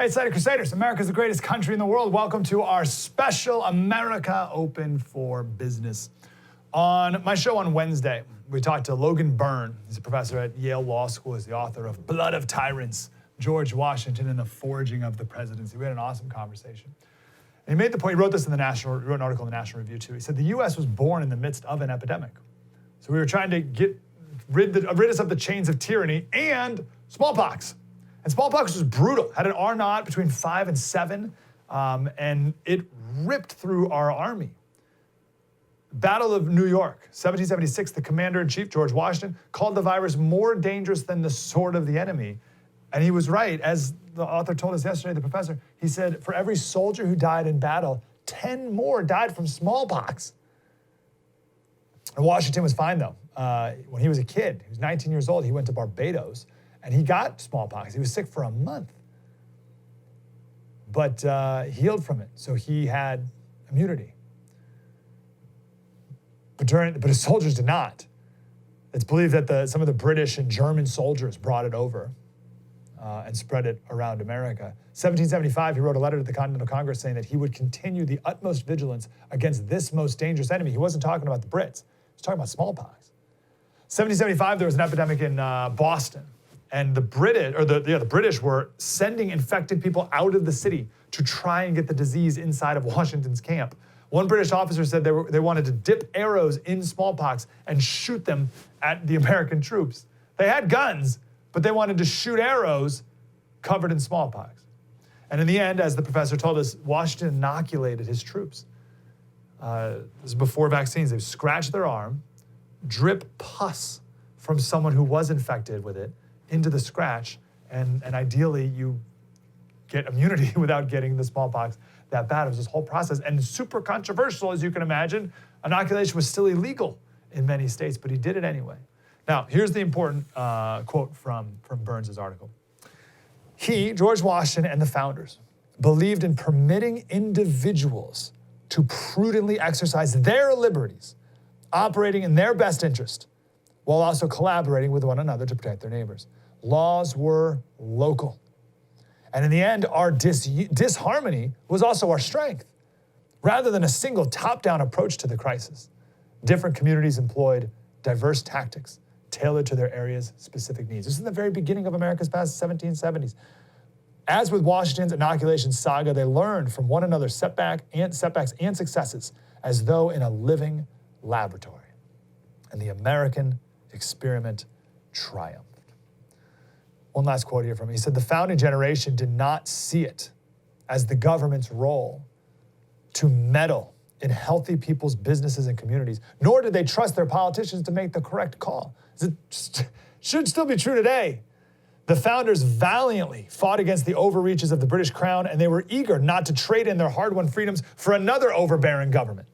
Hey, Slater Crusaders, America's the greatest country in the world. Welcome to our special America Open for Business. On my show on Wednesday, we talked to Logan Byrne. He's a professor at Yale Law School. He's the author of Blood of Tyrants, George Washington and the Forging of the Presidency. We had an awesome conversation. And he made the point, he wrote an article in the National Review too. He said the U.S. was born in the midst of an epidemic. So we were trying to get rid us of the chains of tyranny and smallpox. And smallpox was brutal, had an R0 between 5 and 7, and it ripped through our army. Battle of New York, 1776, the commander-in-chief, George Washington, called the virus more dangerous than the sword of the enemy. And he was right. As the author told us yesterday, the professor, he said, for every soldier who died in battle, 10 more died from smallpox. And Washington was fine, though. When he was a kid, he was 19 years old, he went to Barbados, and he got smallpox. He was sick for a month, but healed from it. So he had immunity. But his soldiers did not. It's believed that some of the British and German soldiers brought it over and spread it around America. 1775, he wrote a letter to the Continental Congress saying that he would continue the utmost vigilance against this most dangerous enemy. He wasn't talking about the Brits. He was talking about smallpox. 1775, there was an epidemic in Boston. And the British were sending infected people out of the city to try and get the disease inside of Washington's camp. One British officer said they wanted to dip arrows in smallpox and shoot them at the American troops. They had guns, but they wanted to shoot arrows covered in smallpox. And in the end, as the professor told us, Washington inoculated his troops. This is before vaccines. They scratched their arm, drip pus from someone who was infected with it into the scratch, and ideally you get immunity without getting the smallpox that bad. It was this whole process, and super controversial, as you can imagine. Inoculation was still illegal in many states, but he did it anyway. Now, here's the important quote from Burns' article. He, George Washington, and the founders believed in permitting individuals to prudently exercise their liberties, operating in their best interest, while also collaborating with one another to protect their neighbors. Laws were local. And in the end, our disharmony was also our strength. Rather than a single top-down approach to the crisis, different communities employed diverse tactics tailored to their area's specific needs. This is the very beginning of America's past 1770s. As with Washington's inoculation saga, they learned from one another's setbacks and successes as though in a living laboratory. And the American experiment triumphed. One last quote here from him. He said, the founding generation did not see it as the government's role to meddle in healthy people's businesses and communities, nor did they trust their politicians to make the correct call. It should still be true today. The founders valiantly fought against the overreaches of the British Crown, and they were eager not to trade in their hard-won freedoms for another overbearing government.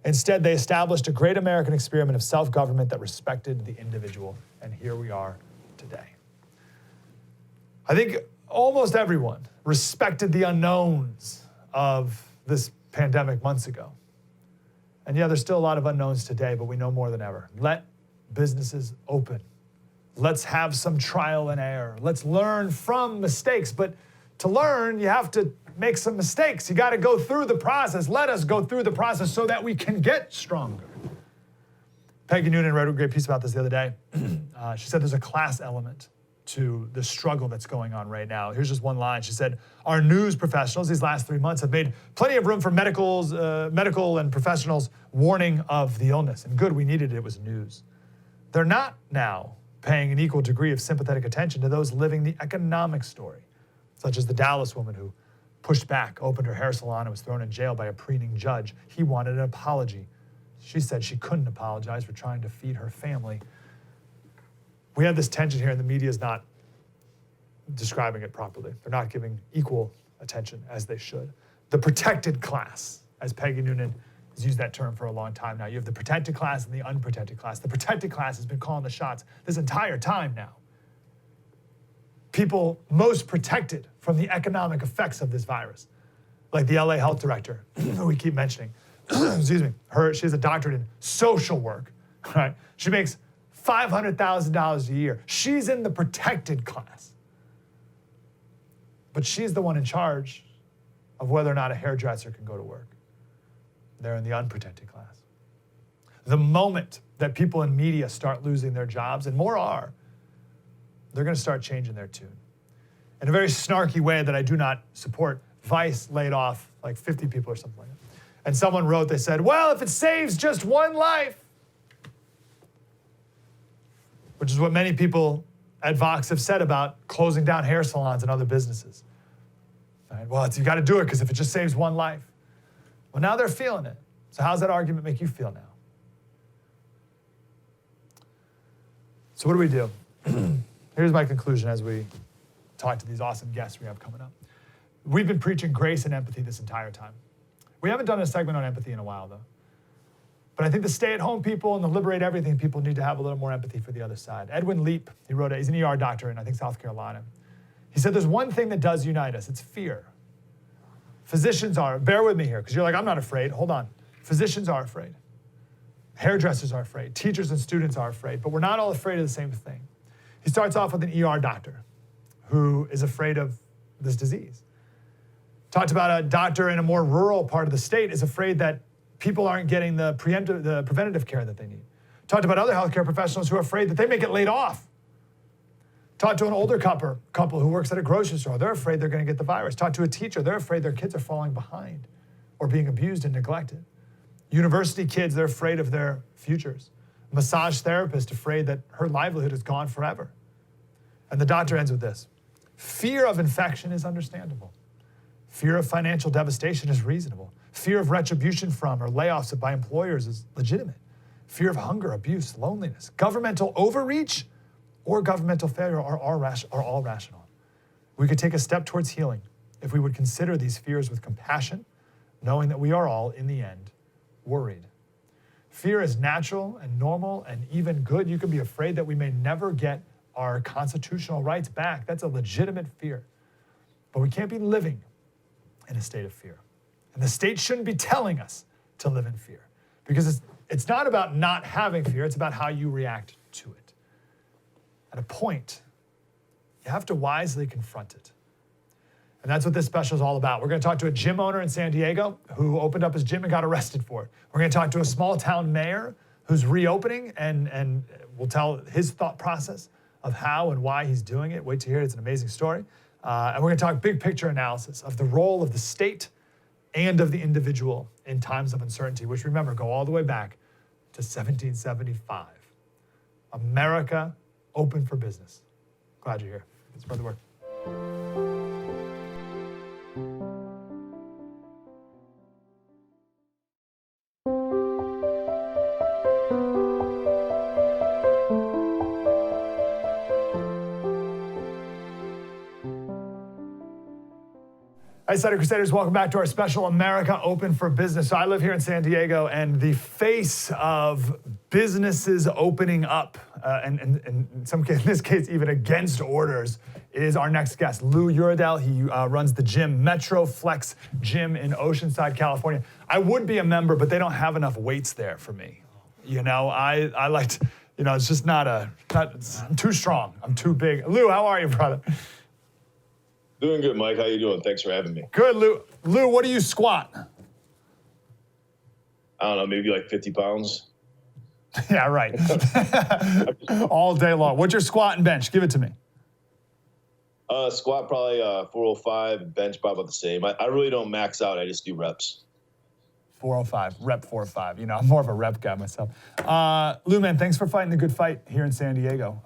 Instead, they established a great American experiment of self-government that respected the individual, and here we are today. I think almost everyone respected the unknowns of this pandemic months ago. And yeah, there's still a lot of unknowns today, but we know more than ever. Let businesses open. Let's have some trial and error. Let's learn from mistakes. But to learn, you have to make some mistakes. You got to go through the process. Let us go through the process so that we can get stronger. Peggy Noonan wrote a great piece about this the other day. She said there's a class element to the struggle that's going on right now. Here's just one line. She said, our news professionals these last 3 months have made plenty of room for medical and professionals warning of the illness. And good, we needed it. It was news. They're not now paying an equal degree of sympathetic attention to those living the economic story, such as the Dallas woman who pushed back, opened her hair salon, and was thrown in jail by a preening judge. He wanted an apology. She said she couldn't apologize for trying to feed her family. We have this tension here, and the media is not describing it properly. They're not giving equal attention as they should. The protected class, as Peggy Noonan has used that term for a long time now. You have the protected class and the unprotected class. The protected class has been calling the shots this entire time now. People most protected from the economic effects of this virus, like the LA health director, who we keep mentioning. Excuse me. She has a doctorate in social work, right? She makes $500,000 a year. She's in the protected class. but she's the one in charge of whether or not a hairdresser can go to work. They're in the unprotected class. The moment that people in media start losing their jobs, and more are, they're going to start changing their tune. In a very snarky way that I do not support, Vice laid off like 50 people or something like that. And someone wrote, they said, well, if it saves just one life, which is what many people at Vox have said about closing down hair salons and other businesses. Right? Well, you got to do it because if it just saves one life. Well, now they're feeling it. So how's that argument make you feel now? So what do we do? Here's my conclusion as we talk to these awesome guests we have coming up. We've been preaching grace and empathy this entire time. We haven't done a segment on empathy in a while, though. But I think the stay-at-home people and the liberate everything people need to have a little more empathy for the other side. Edwin Leap, he's an ER doctor in, I think, South Carolina. He said there's one thing that does unite us. It's fear. Physicians are, bear with me here, because you're like, I'm not afraid. Hold on. Physicians are afraid. Hairdressers are afraid. Teachers and students are afraid. But we're not all afraid of the same thing. He starts off with an ER doctor who is afraid of this disease. Talked about a doctor in a more rural part of the state is afraid that people aren't getting the preventative care that they need. Talked about other healthcare professionals who are afraid that they may get laid off. Talked to an older couple who works at a grocery store. They're afraid they're going to get the virus. Talked to a teacher. They're afraid their kids are falling behind or being abused and neglected. University kids, they're afraid of their futures. Massage therapist afraid that her livelihood is gone forever. And the doctor ends with this. Fear of infection is understandable. Fear of financial devastation is reasonable. Fear of retribution from or layoffs by employers is legitimate. Fear of hunger, abuse, loneliness, governmental overreach, or governmental failure are all rational. We could take a step towards healing if we would consider these fears with compassion, knowing that we are all, in the end, worried. Fear is natural and normal and even good. You can be afraid that we may never get our constitutional rights back. That's a legitimate fear. But we can't be living in a state of fear. And the state shouldn't be telling us to live in fear, because it's not about not having fear, it's about how you react to it. At a point, you have to wisely confront it. And that's what this special is all about. We're going to talk to a gym owner in San Diego who opened up his gym and got arrested for it. We're going to talk to a small town mayor who's reopening and we'll tell his thought process of how and why he's doing it. Wait to hear it. It's an amazing story. And we're going to talk big picture analysis of the role of the state and of the individual in times of uncertainty, which, remember, go all the way back to 1775. America open for business. Glad you're here. Spread the word. Hi, Slater Crusaders. Welcome back to our special America Open for Business. So I live here in San Diego, and the face of businesses opening up, and in this case, even against orders, is our next guest, Lou Uredell. He runs the gym, Metro Flex Gym in Oceanside, California. I would be a member, but they don't have enough weights there for me. You know, I like to, it's just I'm too strong. I'm too big. Lou, how are you, brother? Doing good, Mike. How you doing? Thanks for having me. Good, Lou. Lou, what do you squat? I don't know, maybe like 50 pounds. Yeah, right. All day long. What's your squat and bench? Give it to me. Squat probably 405, bench probably about the same. I really don't max out. I just do reps. 405, rep 405. I'm more of a rep guy myself. Lou, man, thanks for fighting the good fight here in San Diego.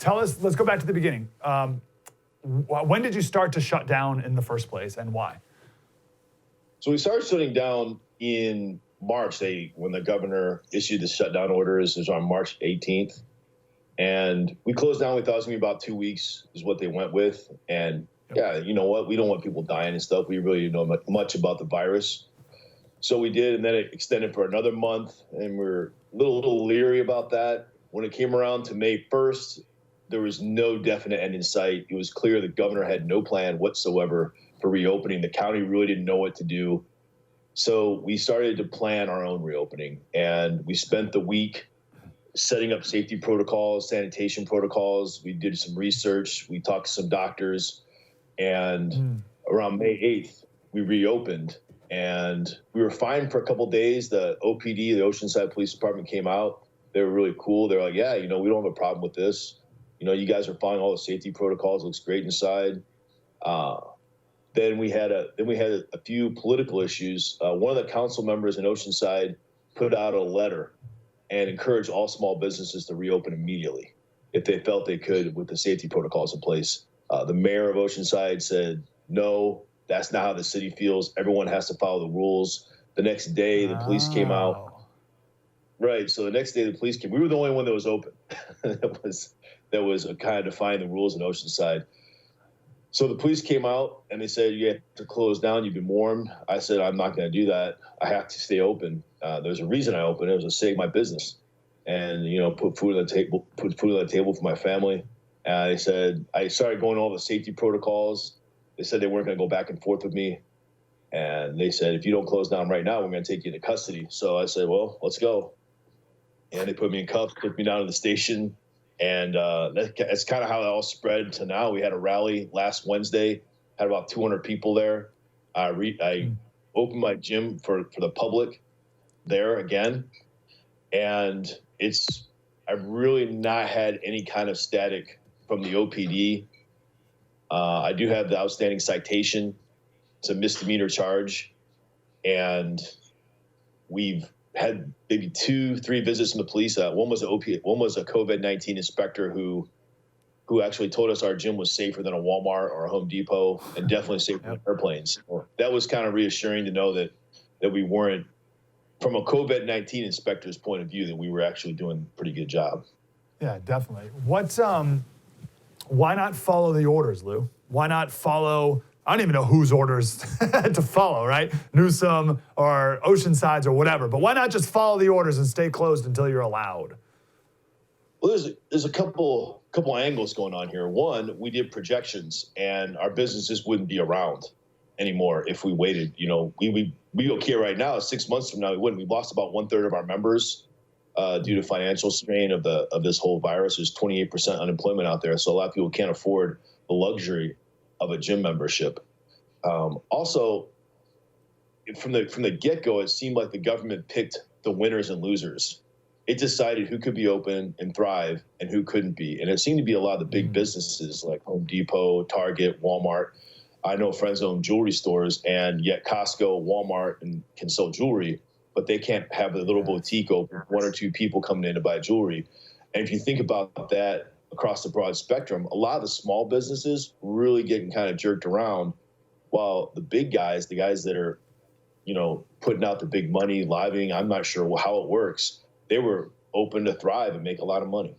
Tell us, let's go back to the beginning. When did you start to shut down in the first place, and why? So we started shutting down in March. When the governor issued the shutdown orders, it was on March 18th. And we closed down. We thought it was going to be about 2 weeks is what they went with. And yeah, you know what? We don't want people dying and stuff. We really don't know much about the virus. So we did, and then it extended for another month, and we're a little leery about that. When it came around to May 1st, there was no definite end in sight. It was clear the governor had no plan whatsoever for reopening. The county really didn't know what to do. So we started to plan our own reopening, and we spent the week setting up safety protocols, sanitation protocols. We did some research. We talked to some doctors. And around May 8th, we reopened, and we were fine for a couple of days. The OPD, the Oceanside Police Department, came out. They were really cool. They're like, yeah, we don't have a problem with this. You guys are following all the safety protocols. It looks great inside. Then we had a few political issues. One of the council members in Oceanside put out a letter and encouraged all small businesses to reopen immediately if they felt they could with the safety protocols in place. The mayor of Oceanside said, no, that's not how the city feels. Everyone has to follow the rules. The next day, the police came out. Right. So the next day, the police came. We were the only one that was open. that was kind of defying the rules in Oceanside. So the police came out and they said, you have to close down. You've been warned. I said, I'm not going to do that. I have to stay open. There's a reason I opened. It was to save my business and, put food on the table for my family. And they said, I started going all the safety protocols. They said they weren't going to go back and forth with me. And they said, if you don't close down right now, we're going to take you into custody. So I said, well, let's go. And they put me in cuffs, took me down to the station. And that's kind of how it all spread to now. We had a rally last Wednesday, had about 200 people there. I opened my gym for the public there again. And I've really not had any kind of static from the OPD. I do have the outstanding citation. It's a misdemeanor charge. And we've had maybe 2-3 visits from the police. One was a COVID-19 inspector who actually told us our gym was safer than a Walmart or a Home Depot and definitely safer than airplanes. That was kind of reassuring to know that we weren't, from a COVID-19 inspector's point of view, that we were actually doing a pretty good job. Yeah, definitely. Why not follow the orders, Lou? Why not follow, I don't even know whose orders to follow, right? Newsom or Oceanside's or whatever, but why not just follow the orders and stay closed until you're allowed? Well, there's a couple angles going on here. One, we did projections and our businesses wouldn't be around anymore if we waited. We'd be okay right now. 6 months from now, we wouldn't. We've lost about 1/3 of our members due to financial strain of this whole virus. There's 28% unemployment out there, so a lot of people can't afford the luxury of a gym membership. Also, from the get-go, it seemed like the government picked the winners and losers. It decided who could be open and thrive and who couldn't be. And it seemed to be a lot of the big businesses like Home Depot, Target, Walmart. I know friends own jewelry stores, and yet Costco, Walmart can sell jewelry, but they can't have a little boutique open, 1 or 2 people coming in to buy jewelry. And if you think about that across the broad spectrum, a lot of the small businesses really getting kind of jerked around, while the big guys, the guys that are, putting out the big money, lobbying, I'm not sure how it works. They were open to thrive and make a lot of money.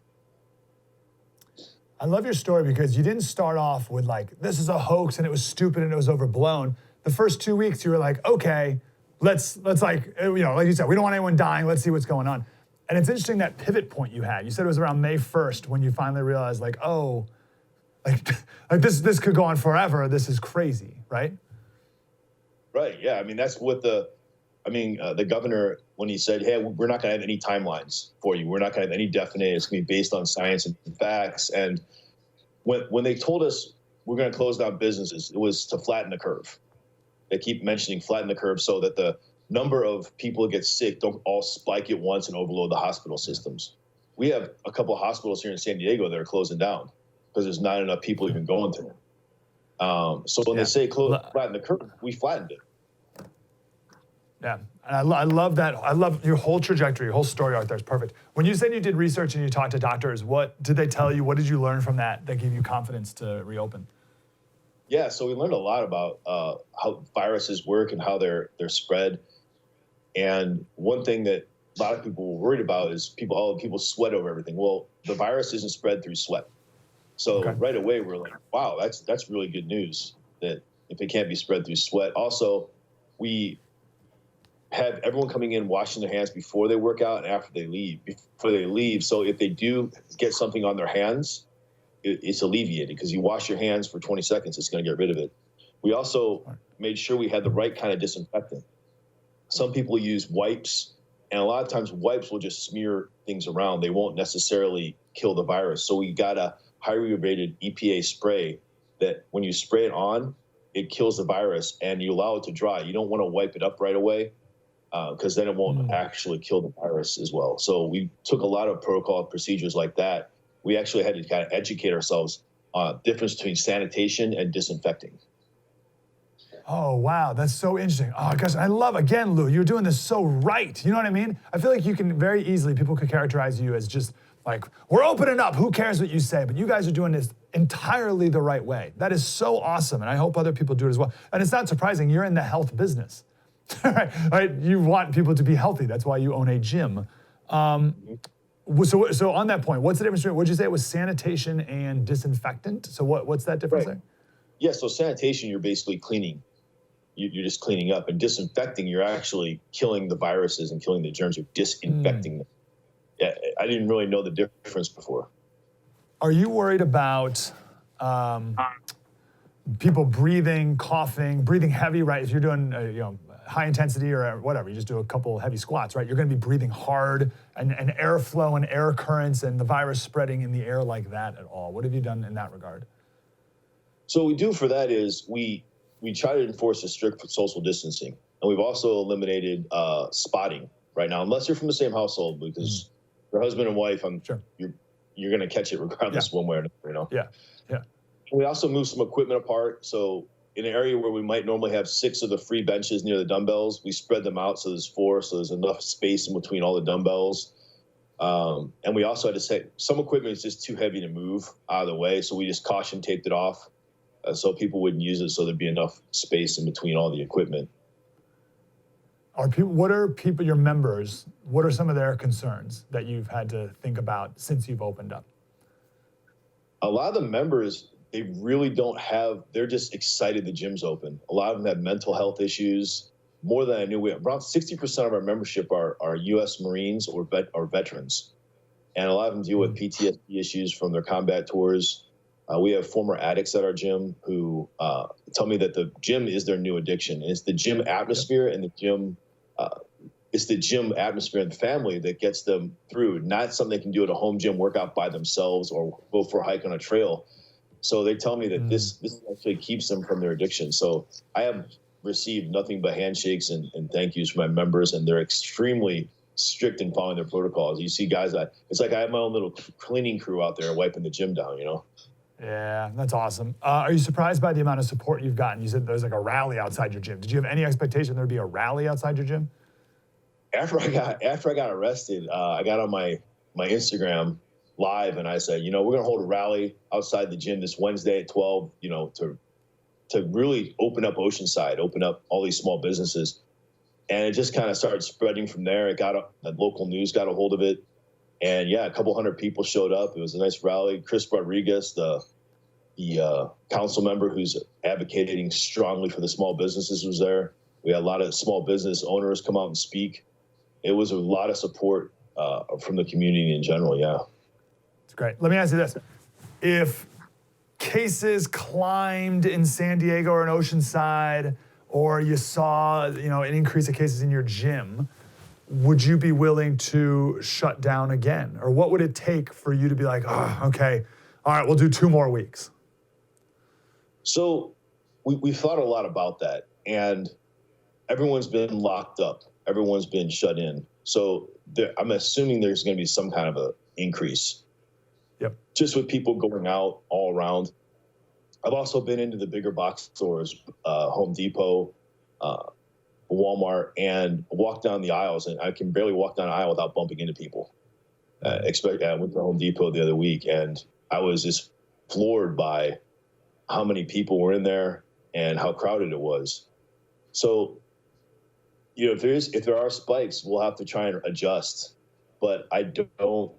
I love your story because you didn't start off with like, this is a hoax and it was stupid and it was overblown. The first 2 weeks you were like, okay, let's like you said, we don't want anyone dying. Let's see what's going on. And it's interesting that pivot point you had. You said it was around May 1st when you finally realized like, oh, like this could go on forever. This is crazy, right? Right. Yeah. I mean, that's what the governor, when he said, hey, we're not going to have any timelines for you. We're not going to have any definite. It's going to be based on science and facts. And when they told us we're going to close down businesses, it was to flatten the curve. They keep mentioning flatten the curve so that the number of people that get sick don't all spike at once and overload the hospital systems. We have a couple of hospitals here in San Diego that are closing down because there's not enough people even going to them. So when they say flatten the curve, we flattened it. Yeah, and I love that. I love your whole trajectory, your whole story arc there is perfect. When you said you did research and you talked to doctors, what did they tell you? What did you learn from that gave you confidence to reopen? Yeah, so we learned a lot about how viruses work and how they're spread. And one thing that a lot of people were worried about is people sweat over everything. Well, the virus isn't spread through sweat. So right away we're like, wow, that's really good news that if it can't be spread through sweat. Also, we have everyone coming in washing their hands before they work out and after they leave. So if they do get something on their hands, it's alleviated because you wash your hands for 20 seconds, it's going to get rid of it. We also made sure we had the right kind of disinfectant. Some people use wipes, and a lot of times wipes will just smear things around. They won't necessarily kill the virus. So we got a highly rated EPA spray that when you spray it on, it kills the virus, and you allow it to dry. You don't want to wipe it up right away because then it won't actually kill the virus as well. So we took a lot of protocol procedures like that. We actually had to kind of educate ourselves on the difference between sanitation and disinfecting. Oh, wow. That's so interesting. Oh, gosh. I love, again, Lou, you're doing this so right. You know what I mean? I feel like you can very easily, people could characterize you as just like, we're opening up. Who cares what you say? But you guys are doing this entirely the right way. That is so awesome. And I hope other people do it as well. And it's not surprising. You're in the health business, right? You want people to be healthy. That's why you own a gym. So on that point, what's the difference between, what'd you say it was, sanitation and disinfectant? So what's that difference there? Yeah, so sanitation, you're basically cleaning. You're just cleaning up. And disinfecting, you're actually killing the viruses and killing the germs. You're disinfecting them. Yeah, I didn't really know the difference before. Are you worried about people breathing, coughing, breathing heavy, right? If you're doing high intensity or whatever, you just do a couple heavy squats, right? You're going to be breathing hard and airflow and air currents and the virus spreading in the air like that at all. What have you done in that regard? So what we do for that is we try to enforce a strict social distancing. And we've also eliminated spotting right now, unless you're from the same household, because your husband and wife, you're going to catch it regardless one way or another, Yeah. We also moved some equipment apart. So in an area where we might normally have 6 of the free benches near the dumbbells, we spread them out so there's 4, so there's enough space in between all the dumbbells. And we also had to say some equipment is just too heavy to move out of the way, so we just caution taped it off so people wouldn't use it, so there'd be enough space in between all the equipment. What are your members, what are some of their concerns that you've had to think about since you've opened up? A lot of the members, they really don't have, they're just excited the gym's open. A lot of them have mental health issues, more than I knew. We have around 60% of our membership are U.S. Marines or veterans. And a lot of them deal with PTSD issues from their combat tours. We have former addicts at our gym who tell me that the gym is their new addiction. And it's the gym atmosphere and the gym, it's the gym atmosphere and the family that gets them through, not something they can do at a home gym workout by themselves or go for a hike on a trail. So they tell me that this actually keeps them from their addiction. So I have received nothing but handshakes and thank yous from my members, and they're extremely strict in following their protocols. You see guys that, it's like I have my own little cleaning crew out there wiping the gym down, Yeah, that's awesome. Are you surprised by the amount of support you've gotten? You said there's like a rally outside your gym. Did you have any expectation there'd be a rally outside your gym? After I got arrested, I got on my Instagram live and I said, we're going to hold a rally outside the gym this Wednesday at 12, to really open up Oceanside, open up all these small businesses. And it just kind of started spreading from there. It got local news got a hold of it. And yeah, a couple hundred people showed up. It was a nice rally. Chris Rodriguez, the council member who's advocating strongly for the small businesses, was there. We had a lot of small business owners come out and speak. It was a lot of support from the community in general, yeah. It's great. Let me ask you this. If cases climbed in San Diego or in Oceanside, or you saw, an increase of cases in your gym, would you be willing to shut down again? Or what would it take for you to be like, okay, all right, we'll do 2 more weeks? So we thought a lot about that, and everyone's been locked up. Everyone's been shut in. So I'm assuming there's going to be some kind of an increase. Yep. Just with people going out all around. I've also been into the bigger box stores, Home Depot, Walmart, and walked down the aisles, and I can barely walk down an aisle without bumping into people. I went to Home Depot the other week, and I was just floored by how many people were in there and how crowded it was. So, if there are spikes, we'll have to try and adjust. But I don't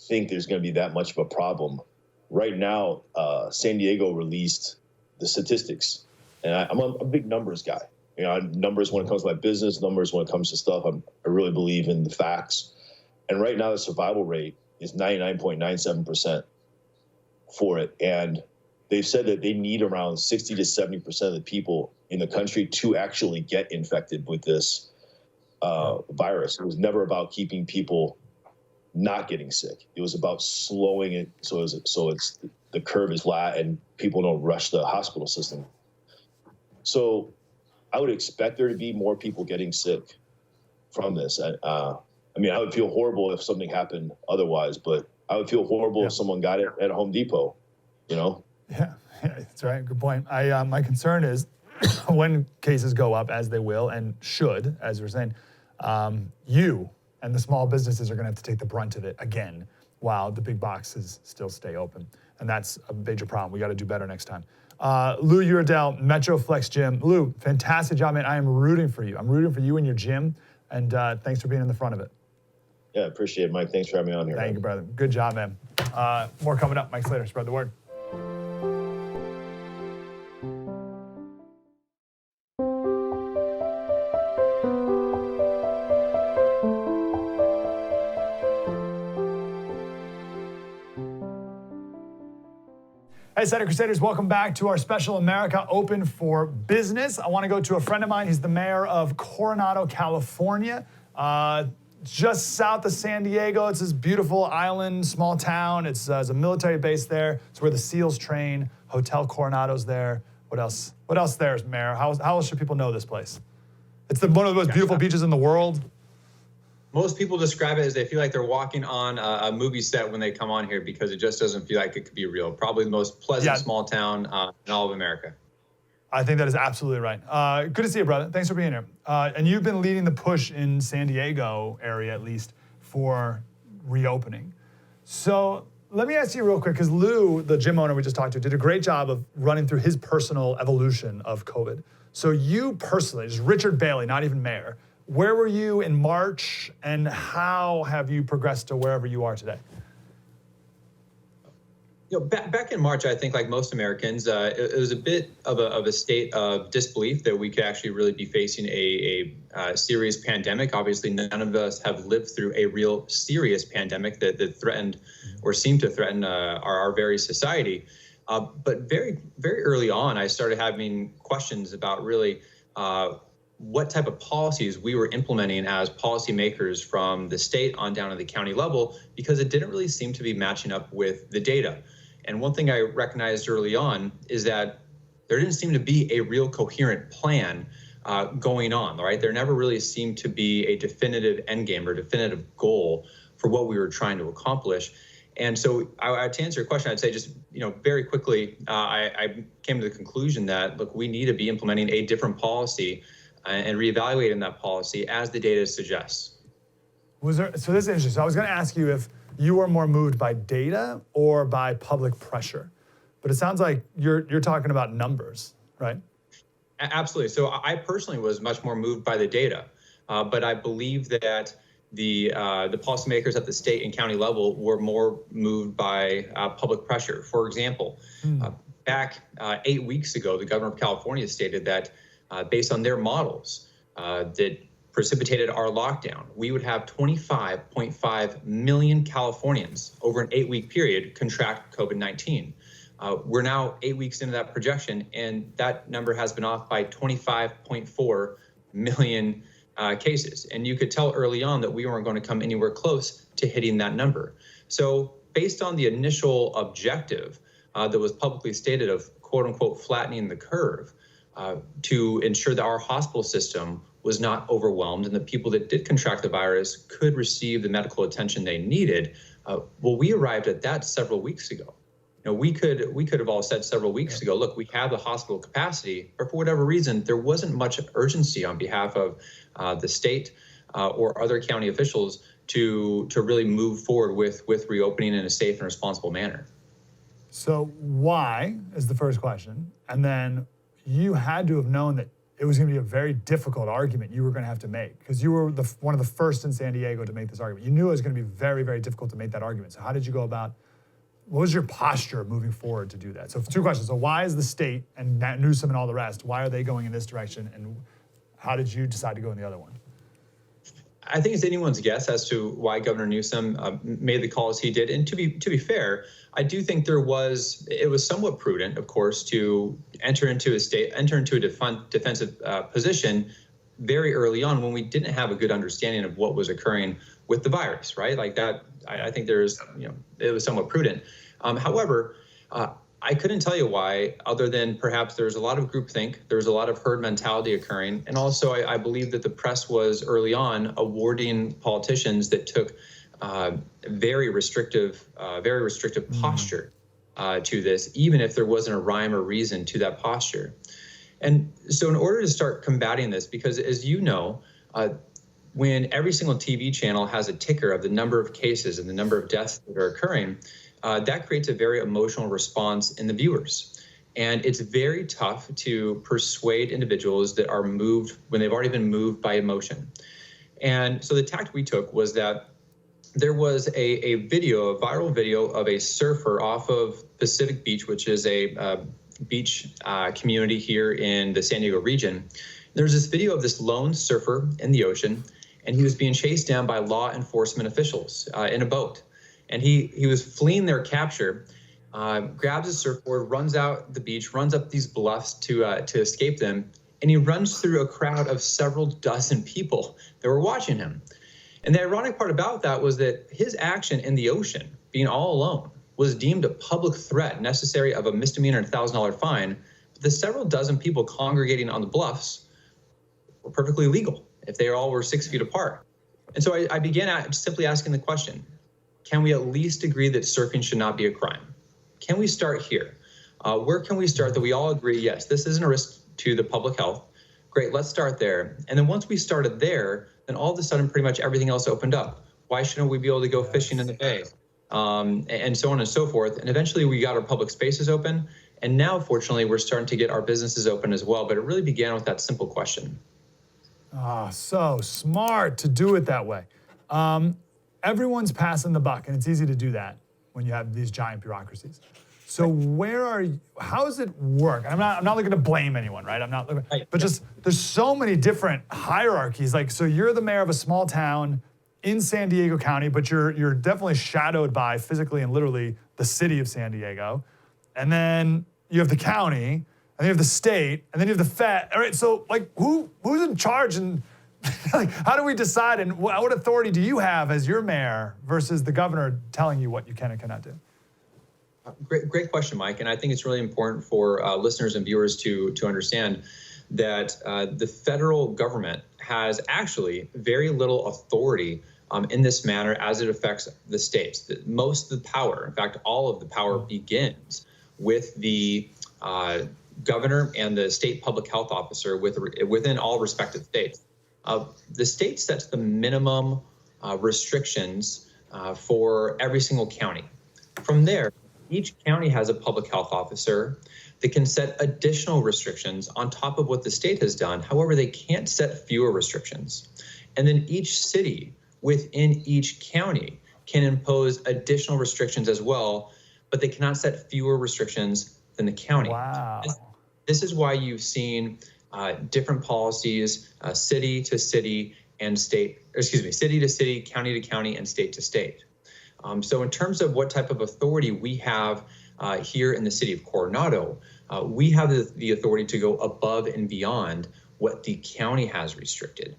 think there's going to be that much of a problem. Right now, San Diego released the statistics, and I'm a big numbers guy. Numbers when it comes to my business, numbers when it comes to stuff. I really believe in the facts. And right now, the survival rate is 99.97% for it. And they've said that they need around 60 to 70% of the people in the country to actually get infected with this virus. It was never about keeping people not getting sick. It was about slowing it so it's the curve is flat and people don't rush the hospital system. So I would expect there to be more people getting sick from this. I mean, I would feel horrible if something happened otherwise, but I would feel horrible if someone got it at Home Depot, Yeah, that's right. Good point. My concern is when cases go up, as they will and should, as we're saying, you and the small businesses are going to have to take the brunt of it again, while the big boxes still stay open, and that's a major problem. We got to do better next time. Lou Uredell, Metro Flex Gym. Lou, fantastic job, man. I am rooting for you. I'm rooting for you and your gym, and thanks for being in the front of it. Yeah, appreciate it, Mike. Thanks for having me on here. Thank you, brother. Good job, man. More coming up. Mike Slater, spread the word. Hey, Slater Crusaders, welcome back to our special America Open for Business. I want to go to a friend of mine. He's the mayor of Coronado, California, just south of San Diego. It's this beautiful island, small town. It's a military base there. It's where the SEALs train. Hotel Coronado's there. What else? What else there is, Mayor? How else should people know this place? It's one of the most beautiful beaches in the world. Most people describe it as they feel like they're walking on a movie set when they come on here because it just doesn't feel like it could be real. Probably the most pleasant small town in all of America. I think that is absolutely right. Good to see you, brother. Thanks for being here. And you've been leading the push in San Diego area, at least, for reopening. So let me ask you real quick, because Lou, the gym owner we just talked to, did a great job of running through his personal evolution of COVID. So you personally, just Richard Bailey, not even mayor, where were you in March, and how have you progressed to wherever you are today? Back in March, I think, like most Americans, it was a bit of a state of disbelief that we could actually really be facing a serious pandemic. Obviously, none of us have lived through a real serious pandemic that threatened or seemed to threaten our very society. But very, very early on, I started having questions about really what type of policies we were implementing as policymakers from the state on down to the county level, because it didn't really seem to be matching up with the data. And one thing I recognized early on is that there didn't seem to be a real coherent plan going on, right? There never really seemed to be a definitive endgame or definitive goal for what we were trying to accomplish. And so to answer your question, I'd say just, very quickly, I came to the conclusion that, look, we need to be implementing a different policy and reevaluating that policy as the data suggests. So this is interesting. So I was going to ask you if you were more moved by data or by public pressure, but it sounds like you're talking about numbers, right? Absolutely. So I personally was much more moved by the data, but I believe that the policymakers at the state and county level were more moved by public pressure. For example, back 8 weeks ago, the governor of California stated that based on their models that precipitated our lockdown, we would have 25.5 million Californians over an 8-week period contract COVID-19. We're now 8 weeks into that projection, and that number has been off by 25.4 million cases. And you could tell early on that we weren't going to come anywhere close to hitting that number. So based on the initial objective that was publicly stated of quote unquote flattening the curve, to ensure that our hospital system was not overwhelmed and the people that did contract the virus could receive the medical attention they needed. We arrived at that several weeks ago. We could have all said several weeks ago, look, we have the hospital capacity, but for whatever reason, there wasn't much urgency on behalf of the state or other county officials to really move forward with reopening in a safe and responsible manner. So why is the first question, and then you had to have known that it was going to be a very difficult argument you were going to have to make, because you were one of the first in San Diego to make this argument. You knew it was going to be very, very difficult to make that argument. So how did you go about, what was your posture moving forward to do that? So 2 questions. So why is the state and Newsom and all the rest, why are they going in this direction? And how did you decide to go in the other one? I think it's anyone's guess as to why Governor Newsom made the calls he did. And to be fair, I do think it was somewhat prudent, of course, to enter into a defensive position very early on when we didn't have a good understanding of what was occurring with the virus, right? Like that, I think there's, it was somewhat prudent. However, I couldn't tell you why, other than perhaps there's a lot of groupthink, there's a lot of herd mentality occurring, and also I believe that the press was early on awarding politicians that took very restrictive posture to this, even if there wasn't a rhyme or reason to that posture. And so in order to start combating this, because as you know, when every single TV channel has a ticker of the number of cases and the number of deaths that are occurring, that creates a very emotional response in the viewers. And it's very tough to persuade individuals that are moved when they've already been moved by emotion. And so the tact we took was that there was a viral video of a surfer off of Pacific Beach, which is a beach community here in the San Diego region. There's this video of this lone surfer in the ocean, and he was being chased down by law enforcement officials in a boat. And he was fleeing their capture, grabs his surfboard, runs out the beach, runs up these bluffs to escape them, and he runs through a crowd of several dozen people that were watching him. And the ironic part about that was that his action in the ocean, being all alone, was deemed a public threat necessary of a misdemeanor and $1,000 fine. But the several dozen people congregating on the bluffs were perfectly legal if they all were 6 feet apart. And so I began simply asking the question, can we at least agree that surfing should not be a crime? Can we start here? Where can we start that we all agree, yes, this isn't a risk to the public health? Great, let's start there. And then once we started there, then all of a sudden pretty much everything else opened up. Why shouldn't we be able to go fishing in the bay? And so on and so forth. And eventually we got our public spaces open. And now, fortunately, we're starting to get our businesses open as well. But it really began with that simple question. So smart to do it that way. Everyone's passing the buck, and it's easy to do that when you have these giant bureaucracies. So how does it work? I'm not looking to blame anyone, right? I'm not looking, but just there's so many different hierarchies. Like, so you're the mayor of a small town in San Diego County, but you're definitely shadowed by physically and literally the city of San Diego. And then you have the county, and then you have the state, and then you have the Fed. All right, so like who's in charge, and like how do we decide, and what authority do you have as your mayor versus the governor telling you what you can and cannot do? Great question, Mike. And I think it's really important for listeners and viewers to understand that the federal government has actually very little authority in this manner as it affects the states. Most of the power, in fact, all of the power begins with the governor and the state public health officer within all respective states. The state sets the minimum restrictions for every single county. From there, each county has a public health officer that can set additional restrictions on top of what the state has done. However, they can't set fewer restrictions. And then each city within each county can impose additional restrictions as well, but they cannot set fewer restrictions than the county. Wow. This is why you've seen different policies, city to city and state, city to city, county to county, and state to state. So in terms of what type of authority we have here in the city of Coronado, we have the authority to go above and beyond what the county has restricted.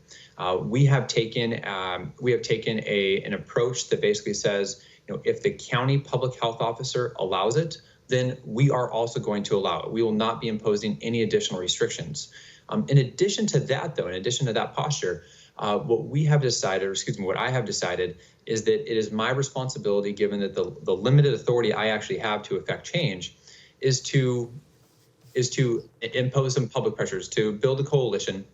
We have taken an approach that basically says, if the county public health officer allows it, then we are also going to allow it. We will not be imposing any additional restrictions. In addition to that, though, in addition to that posture, what I have decided is that it is my responsibility, given that the limited authority I actually have to affect change, is to impose some public pressures, to build a coalition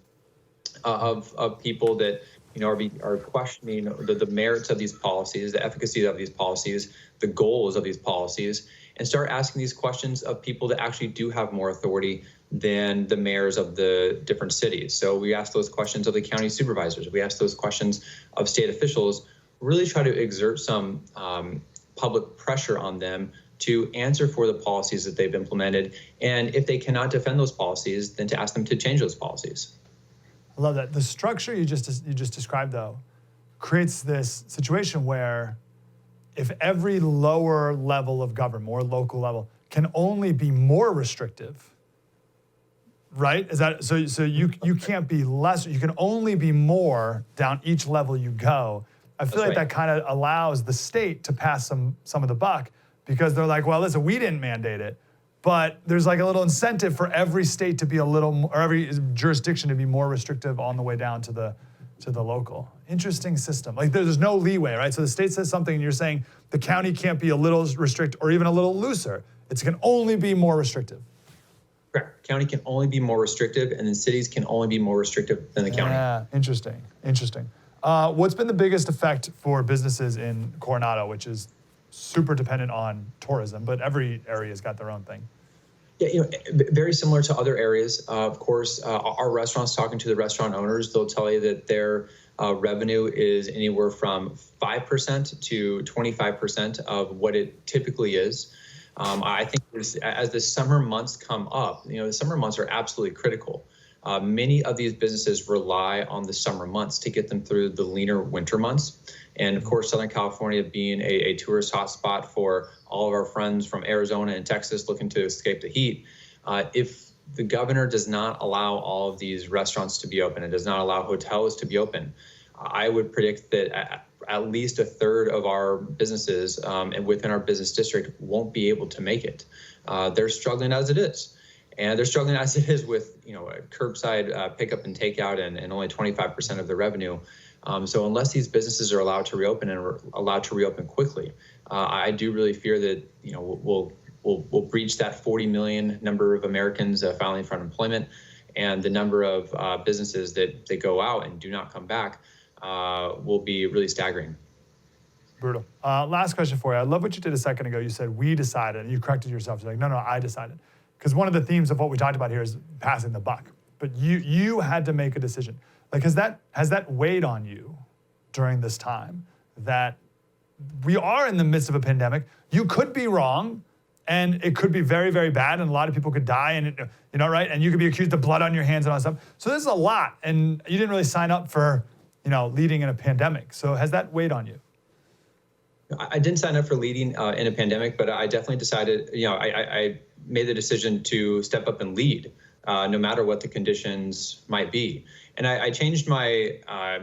of people that are questioning the merits of these policies, the efficacy of these policies, the goals of these policies, and start asking these questions of people that actually do have more authority than the mayors of the different cities. So we ask those questions of the county supervisors. We ask those questions of state officials, really try to exert some public pressure on them to answer for the policies that they've implemented. And if they cannot defend those policies, then to ask them to change those policies. I love that. The structure you just described, though, creates this situation where if every lower level of government, more local level, can only be more restrictive, right? Is that so? You can't be less. You can only be more down each level you go. I feel like that kind of allows the state to pass some of the buck, because they're like, well, listen, we didn't mandate it, but there's like a little incentive for every state to be a little, or every jurisdiction to be more restrictive on the way down to the local. Interesting system. Like there's no leeway, right? So the state says something and you're saying the county can't be a little restrict or even a little looser. It can only be more restrictive. Correct. County can only be more restrictive, and then cities can only be more restrictive than the county. Yeah, interesting. What's been the biggest effect for businesses in Coronado, which is super dependent on tourism, but every area's got their own thing? Yeah, very similar to other areas. Of course, our restaurants, talking to the restaurant owners, they'll tell you that their revenue is anywhere from 5% to 25% of what it typically is. I think as the summer months come up, the summer months are absolutely critical. Many of these businesses rely on the summer months to get them through the leaner winter months. And of course, Southern California being a tourist hotspot for all of our friends from Arizona and Texas looking to escape the heat. If the governor does not allow all of these restaurants to be open and does not allow hotels to be open, I would predict that at least a third of our businesses and within our business district won't be able to make it. They're struggling as it is. And they're struggling as it is with, a curbside pickup and takeout and only 25% of the revenue. So unless these businesses are allowed to reopen and are allowed to reopen quickly, I do really fear that, we'll breach that 40 million number of Americans filing for unemployment, and the number of businesses that go out and do not come back will be really staggering. Brutal. Last question for you. I love what you did a second ago. You said, we decided, and you corrected yourself. You're like, no, I decided. Because one of the themes of what we talked about here is passing the buck. But you had to make a decision. Like, has that weighed on you during this time, that we are in the midst of a pandemic? You could be wrong, and it could be very, very bad, and a lot of people could die, and right? And you could be accused of blood on your hands and all that stuff. So this is a lot, and you didn't really sign up for, leading in a pandemic. So has that weighed on you? I didn't sign up for leading in a pandemic, but I definitely decided, I made the decision to step up and lead, no matter what the conditions might be. And I changed my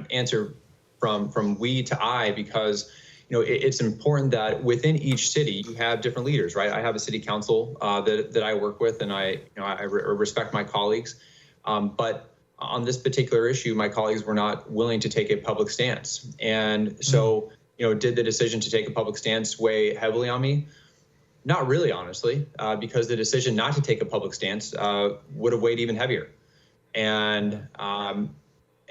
answer from we to I, because it's important that within each city you have different leaders, right? I have a city council that I work with, and I respect my colleagues. But on this particular issue, my colleagues were not willing to take a public stance, and so did the decision to take a public stance weigh heavily on me? Not really, honestly, because the decision not to take a public stance would have weighed even heavier. And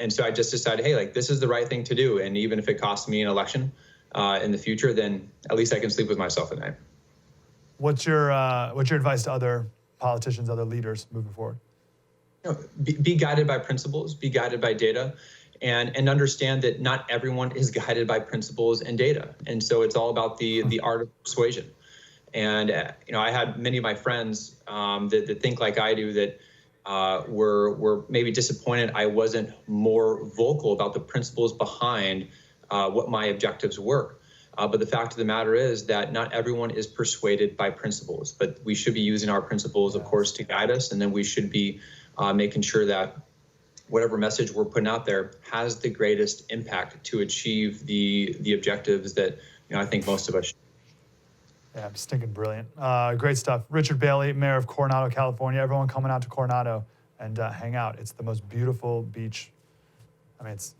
so I just decided, hey, this is the right thing to do. And even if it costs me an election in the future, then at least I can sleep with myself at night. What's your advice to other politicians, other leaders moving forward? Be guided by principles, be guided by data, and understand that not everyone is guided by principles and data. And so it's all about the art of persuasion. And I had many of my friends that think like I do, that were maybe disappointed I wasn't more vocal about the principles behind what my objectives were. But the fact of the matter is that not everyone is persuaded by principles, but we should be using our principles, of course, to guide us. And then we should be making sure that whatever message we're putting out there has the greatest impact to achieve the objectives that I think most of us should. Yeah, stinking brilliant. Great stuff. Richard Bailey, Mayor of Coronado, California. Everyone coming out to Coronado and hang out. It's the most beautiful beach. I mean, it's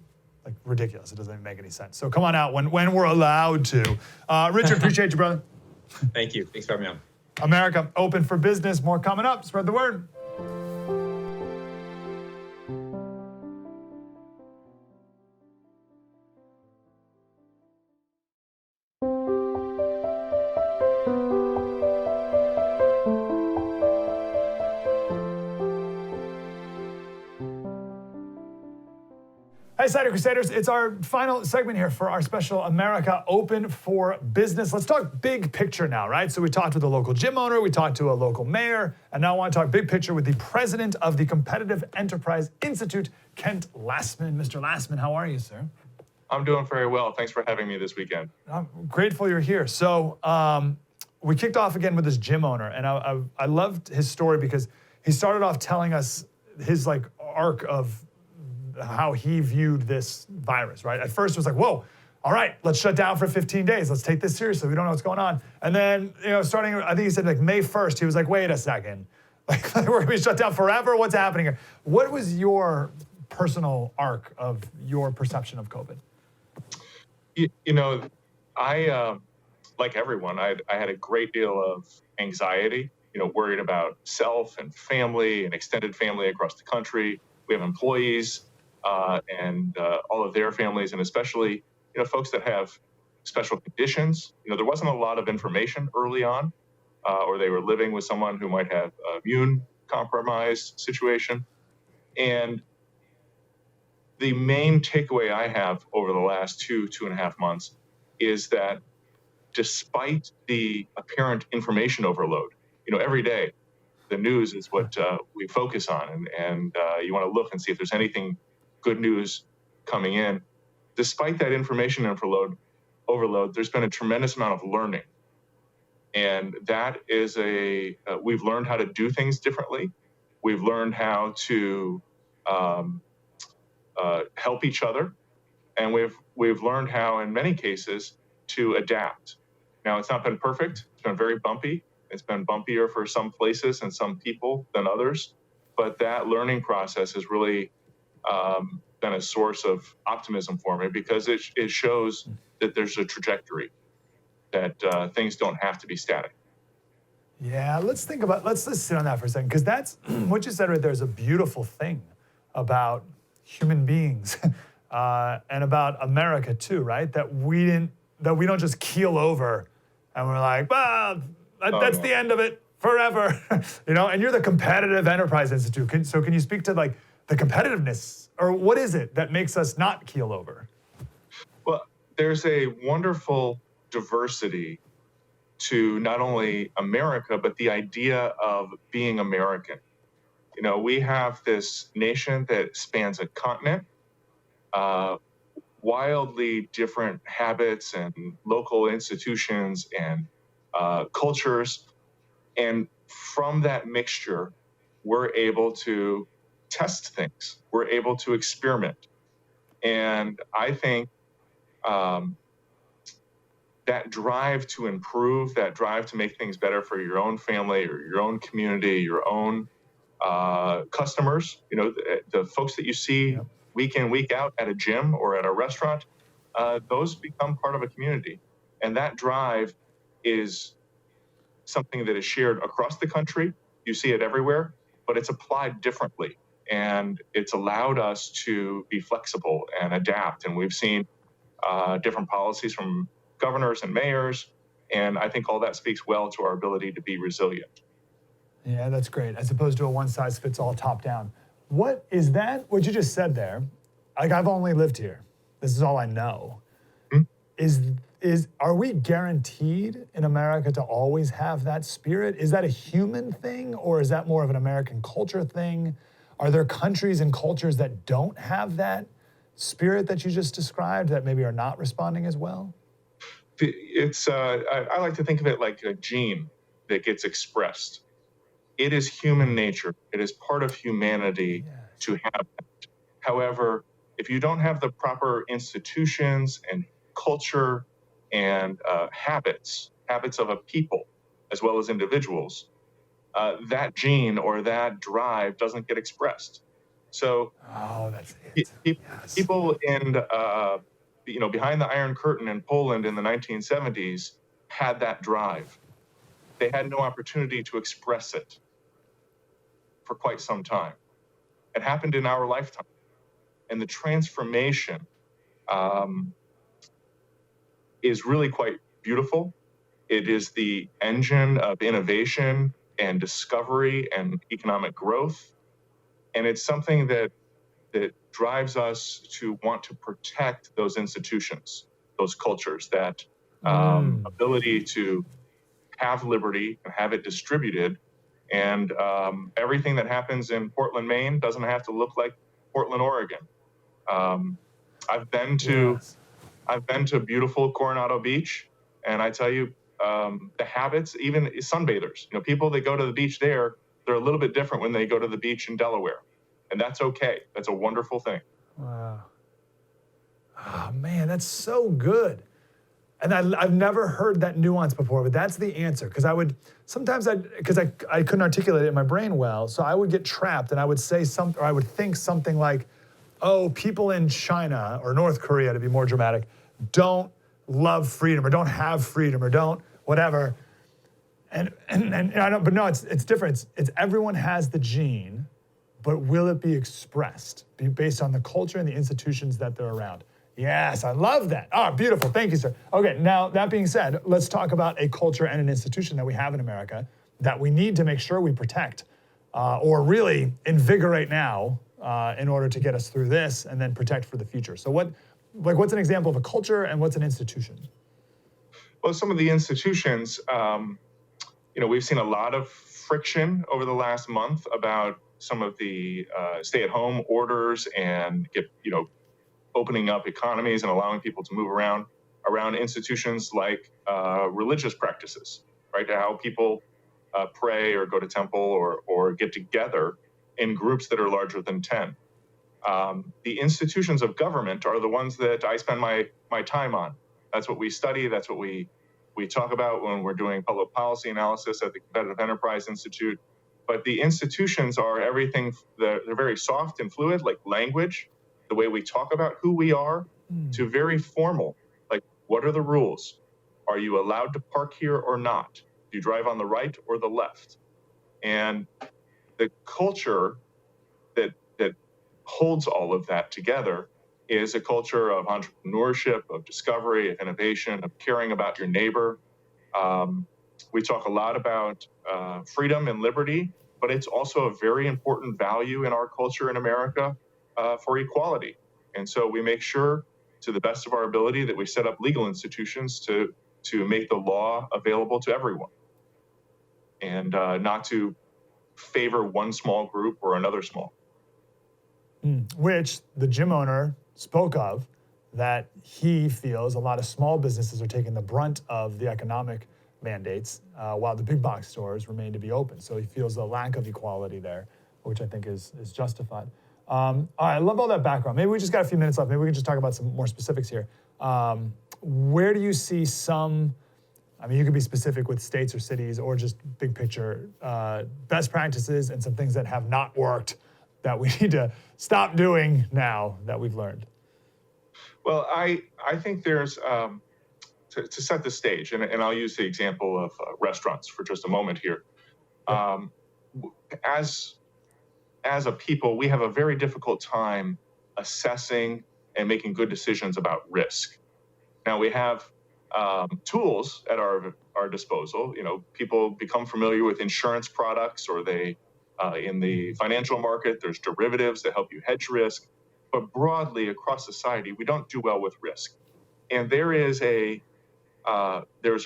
like ridiculous. It doesn't even make any sense. So come on out when we're allowed to. Richard, appreciate you, brother. Thank you. Thanks for having me on. America, open for business. More coming up. Spread the word. Hey, Slater Crusaders, it's our final segment here for our special America Open for Business. Let's talk big picture now, right? So we talked with a local gym owner, we talked to a local mayor, and now I want to talk big picture with the president of the Competitive Enterprise Institute, Kent Lastman. Mr. Lastman, how are you, sir? I'm doing very well. Thanks for having me this weekend. I'm grateful you're here. So we kicked off again with this gym owner, and I loved his story because he started off telling us his arc of how he viewed this virus, right? At first it was like, whoa, all right, let's shut down for 15 days. Let's take this seriously. We don't know what's going on. And then, starting, I think he said like May 1st, he was like, wait a second. Like, we're going to be shut down forever? What's happening here? What was your personal arc of your perception of COVID? I, like everyone, I had a great deal of anxiety, worried about self and family and extended family across the country. We have employees and all of their families, and especially, folks that have special conditions. There wasn't a lot of information early on, or they were living with someone who might have immune compromised situation. And the main takeaway I have over the last 2.5 months is that despite the apparent information overload, every day the news is what we focus on, and you want to look and see if there's anything good news coming in. Despite that information overload, there's been a tremendous amount of learning. And that is we've learned how to do things differently. We've learned how to help each other. And we've learned how, in many cases, to adapt. Now, it's not been perfect. It's been very bumpy. It's been bumpier for some places and some people than others. But that learning process has really been a source of optimism for me, because it shows that there's a trajectory, that things don't have to be static. Yeah, let's just sit on that for a second, because that's what you said right there is a beautiful thing about human beings and about America too, right? That we don't just keel over and we're like, well, that's the end of it forever, And you're the Competitive Enterprise Institute. So can you speak to like the competitiveness, or what is it that makes us not keel over? Well, there's a wonderful diversity to not only America, but the idea of being American. We have this nation that spans a continent, wildly different habits and local institutions and cultures. And from that mixture, we're able to test things. We're able to experiment. And I think that drive to improve, that drive to make things better for your own family or your own community, your own customers, the folks that you see week in, week out at a gym or at a restaurant, those become part of a community. And that drive is something that is shared across the country. You see it everywhere, but it's applied differently. And it's allowed us to be flexible and adapt. And we've seen different policies from governors and mayors. And I think all that speaks well to our ability to be resilient. Yeah, that's great. As opposed to a one-size-fits-all top-down. What is that? What you just said there? Like, I've only lived here. This is all I know. Are we guaranteed in America to always have that spirit? Is that a human thing, or is that more of an American culture thing? Are there countries and cultures that don't have that spirit that you just described, that maybe are not responding as well? I like to think of it like a gene that gets expressed. It is human nature. It is part of humanity to have that. However, if you don't have the proper institutions and culture and habits of a people as well as individuals, that gene or that drive doesn't get expressed. So that's it. People in behind the Iron Curtain in Poland in the 1970s had that drive. They had no opportunity to express it for quite some time. It happened in our lifetime. And the transformation is really quite beautiful. It is the engine of innovation and discovery and economic growth. And it's something that drives us to want to protect those institutions, those cultures, that ability to have liberty and have it distributed. And everything that happens in Portland, Maine doesn't have to look like Portland, Oregon. I've been to beautiful Coronado Beach, and I tell you, the habits, even sunbathers, people that go to the beach there, they're a little bit different when they go to the beach in Delaware. And that's okay. That's a wonderful thing. Wow. Oh man, that's so good. And I've never heard that nuance before, but that's the answer. Because I couldn't articulate it in my brain well, so I would get trapped and I would say something, or I would think something like, oh, people in China or North Korea, to be more dramatic, don't love freedom or don't have freedom or don't whatever. And I don't, but no, it's different. It's everyone has the gene, but will it be expressed based on the culture and the institutions that they're around? Yes, I love that. Ah, beautiful. Thank you, sir. Okay, now that being said, let's talk about a culture and an institution that we have in America that we need to make sure we protect or really invigorate now in order to get us through this and then protect for the future. So what's an example of a culture and what's an institution? Well, some of the institutions, we've seen a lot of friction over the last month about some of the stay-at-home orders and opening up economies and allowing people to move around institutions like religious practices, right? How people pray or go to temple or get together in groups that are larger than 10. The institutions of government are the ones that I spend my time on. That's what we study. That's what we talk about when we're doing public policy analysis at the Competitive Enterprise Institute. But the institutions are everything. They're very soft and fluid, like language, the way we talk about who we are, to very formal, like what are the rules? Are you allowed to park here or not? Do you drive on the right or the left? And the culture that holds all of that together is a culture of entrepreneurship, of discovery, of innovation, of caring about your neighbor. We talk a lot about freedom and liberty, but it's also a very important value in our culture in America for equality. And so we make sure, to the best of our ability, that we set up legal institutions to make the law available to everyone and not to favor one small group or another small. Which the gym owner spoke of, that he feels a lot of small businesses are taking the brunt of the economic mandates while the big box stores remain to be open. So he feels a lack of equality there, which I think is justified. All right, I love all that background. Maybe we just got a few minutes left. Maybe we can just talk about some more specifics here. Where do you see some, I mean, you could be specific with states or cities or just big picture, best practices and some things that have not worked that we need to stop doing now that we've learned? Well, I think there's, to set the stage, and I'll use the example of restaurants for just a moment here. As a people, we have a very difficult time assessing and making good decisions about risk. Now, we have tools at our disposal. People become familiar with insurance products, or they, in the financial market, there's derivatives that help you hedge risk. But broadly across society, we don't do well with risk. And there's a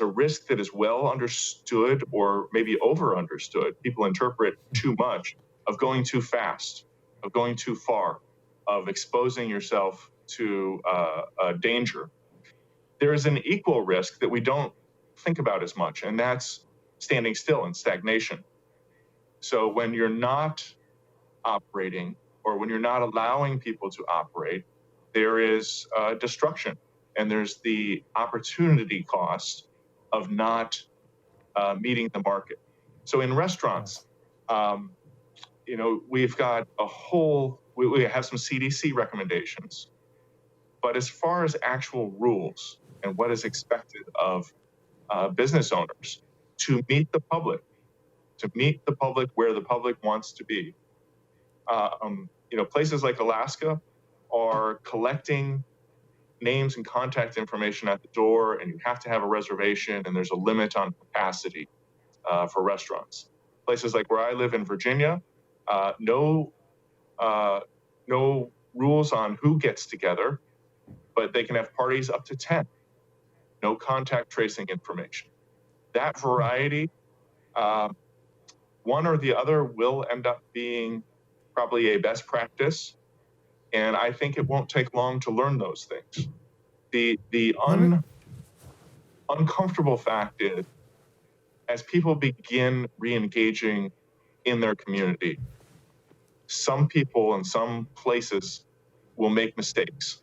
risk that is well understood or maybe over understood. People interpret too much, of going too fast, of going too far, of exposing yourself to danger. There is an equal risk that we don't think about as much, and that's standing still and stagnation. So when you're not operating, or when you're not allowing people to operate, there is destruction, and there's the opportunity cost of not meeting the market. So in restaurants, we've got we have some CDC recommendations, but as far as actual rules and what is expected of business owners to meet the public where the public wants to be, places like Alaska are collecting names and contact information at the door, and you have to have a reservation, and there's a limit on capacity for restaurants. Places like where I live in Virginia, no rules on who gets together, but they can have parties up to 10. No contact tracing information. That variety, one or the other will end up being probably a best practice, and I think it won't take long to learn those things. The uncomfortable fact is, as people begin re-engaging in their community, some people in some places will make mistakes.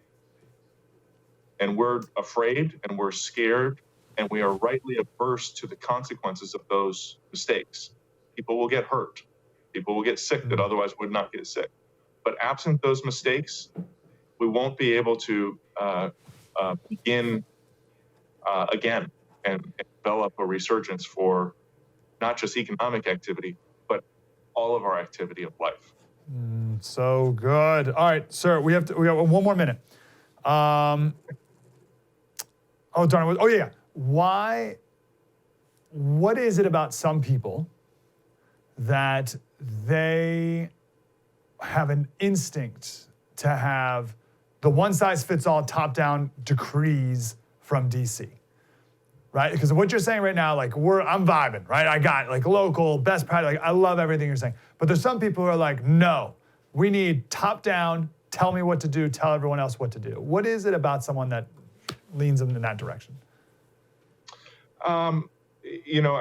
And we're afraid and we're scared, and we are rightly averse to the consequences of those mistakes. People will get hurt. People will get sick that otherwise would not get sick. But absent those mistakes, we won't be able to begin again and develop a resurgence for not just economic activity, but all of our activity of life. So good. All right, sir, we got 1 more minute. Oh, darn it. Oh, yeah. What is it about some people that they have an instinct to have the one-size-fits-all top-down decrees from DC, right? Because what you're saying right now, like I'm vibing, right? I got like local, best practice, like I love everything you're saying. But there's some people who are like, no, we need top-down, tell me what to do, tell everyone else what to do. What is it about someone that leans them in that direction? You know,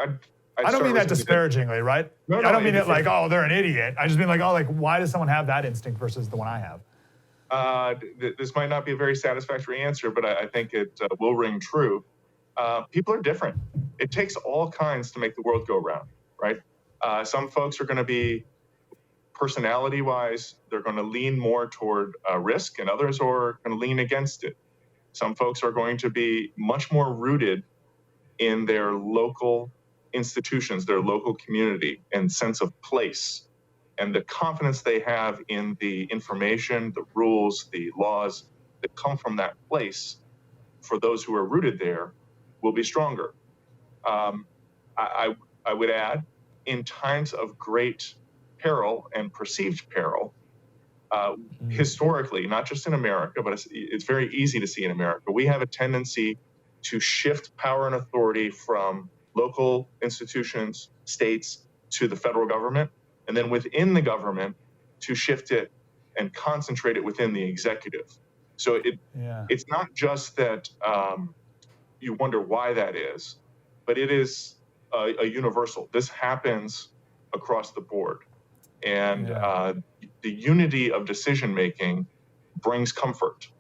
I don't mean that disparagingly, right? No, I don't mean it like, oh, they're an idiot. I just mean like, oh, like why does someone have that instinct versus the one I have? This might not be a very satisfactory answer, but I think it will ring true. People are different. It takes all kinds to make the world go round, right? Some folks are going to be, personality-wise, they're going to lean more toward risk, and others are going to lean against it. Some folks are going to be much more rooted in their local institutions, their local community, and sense of place, and the confidence they have in the information, the rules, the laws that come from that place for those who are rooted there will be stronger. I would add, in times of great peril and perceived peril, historically, not just in America, but it's very easy to see in America, we have a tendency to shift power and authority from local institutions, states, to the federal government, and then within the government to shift it and concentrate it within the executive. So it's not just that you wonder why that is, but it is a universal. This happens across the board. And the unity of decision-making brings comfort.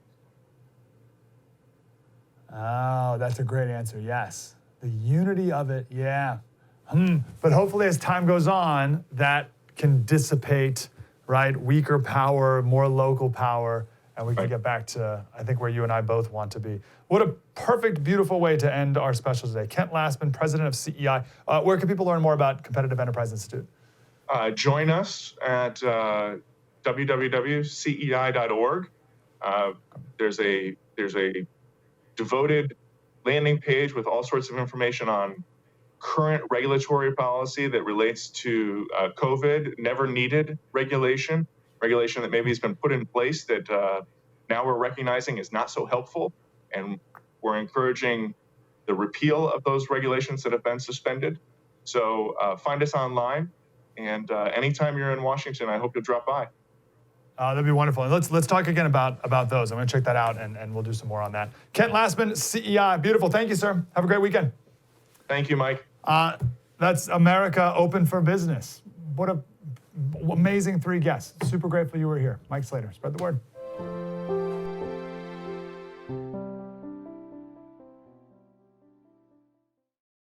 Oh, that's a great answer. Yes. The unity of it, yeah. But hopefully as time goes on, that can dissipate, right? Weaker power, more local power, and we can get back to, I think, where you and I both want to be. What a perfect, beautiful way to end our special today. Kent Lastman, president of CEI. Where can people learn more about Competitive Enterprise Institute? Join us at www.cei.org. There's a devoted landing page with all sorts of information on current regulatory policy that relates to COVID, never needed regulation that maybe has been put in place that now we're recognizing is not so helpful. And we're encouraging the repeal of those regulations that have been suspended. So find us online. And anytime you're in Washington, I hope you'll drop by. That'd be wonderful. And let's talk again about those. I'm going to check that out, and we'll do some more on that. Kent Lastman, CEI. Beautiful. Thank you, sir. Have a great weekend. Thank you, Mike. That's America Open for Business. What a amazing 3 guests. Super grateful you were here. Mike Slater, spread the word.